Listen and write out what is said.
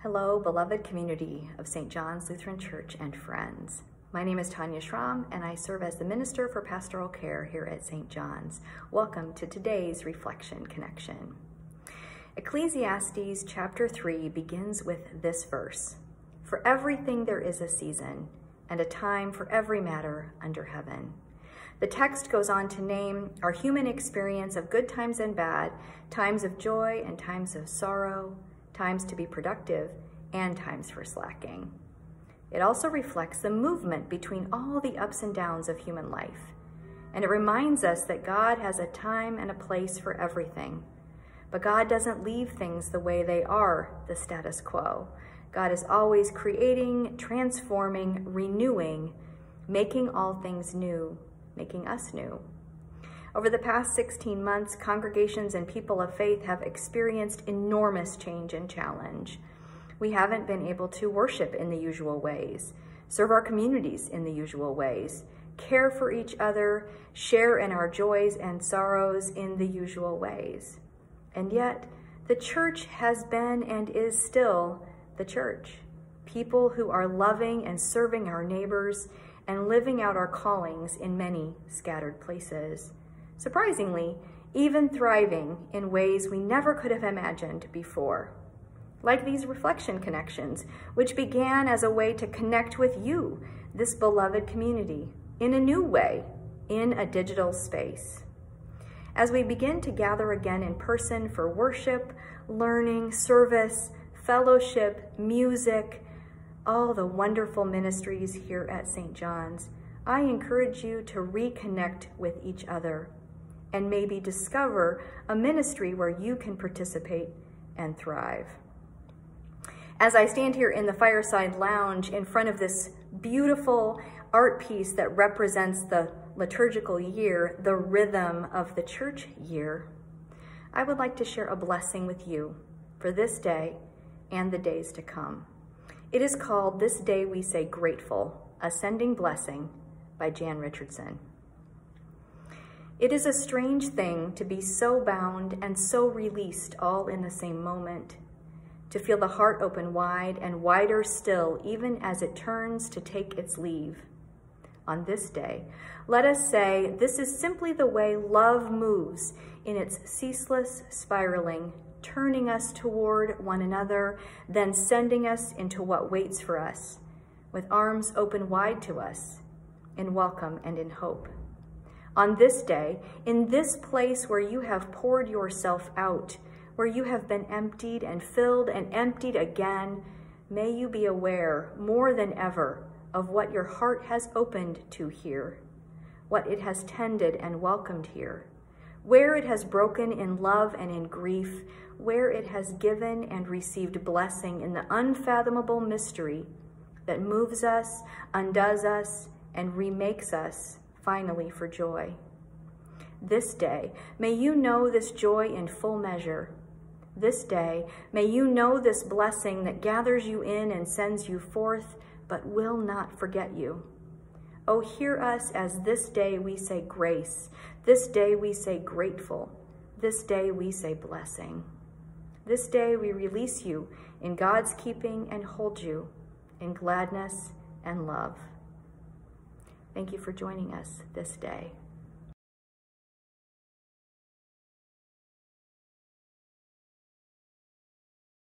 Hello, beloved community of St. John's Lutheran Church and friends. My name is Tanya Schramm, and I serve as the Minister for Pastoral Care here at St. John's. Welcome to today's Reflection Connection. Ecclesiastes chapter 3 begins with this verse: "For everything there is a season, and a time for every matter under heaven." The text goes on to name our human experience of good times and bad, times of joy and times of sorrow, times to be productive, and times for slacking. It also reflects the movement between all the ups and downs of human life. And it reminds us that God has a time and a place for everything. But God doesn't leave things the way they are, the status quo. God is always creating, transforming, renewing, making all things new, making us new. Over the past 16 months, congregations and people of faith have experienced enormous change and challenge. We haven't been able to worship in the usual ways, serve our communities in the usual ways, care for each other, share in our joys and sorrows in the usual ways. And yet, the church has been and is still the church. People who are loving and serving our neighbors and living out our callings in many scattered places. Surprisingly, even thriving in ways we never could have imagined before. Like these reflection connections, which began as a way to connect with you, this beloved community, in a new way, in a digital space. As we begin to gather again in person for worship, learning, service, fellowship, music, all the wonderful ministries here at St. John's, I encourage you to reconnect with each other and maybe discover a ministry where you can participate and thrive. As I stand here in the fireside lounge in front of this beautiful art piece that represents the liturgical year, the rhythm of the church year, I would like to share a blessing with you for this day and the days to come. It is called "This Day We Say Grateful, a Sending Blessing" by Jan Richardson. It is a strange thing to be so bound and so released all in the same moment, to feel the heart open wide and wider still even as it turns to take its leave. On this day, let us say this is simply the way love moves in its ceaseless spiraling, turning us toward one another, then sending us into what waits for us, with arms open wide to us, in welcome and in hope. On this day, in this place where you have poured yourself out, where you have been emptied and filled and emptied again, may you be aware more than ever of what your heart has opened to here, what it has tended and welcomed here, where it has broken in love and in grief, where it has given and received blessing in the unfathomable mystery that moves us, undoes us, and remakes us finally for joy. This day, may you know this joy in full measure. This day, may you know this blessing that gathers you in and sends you forth, but will not forget you. Oh, hear us as this day we say grace, this day we say grateful, this day we say blessing. This day we release you in God's keeping and hold you in gladness and love. Thank you for joining us this day.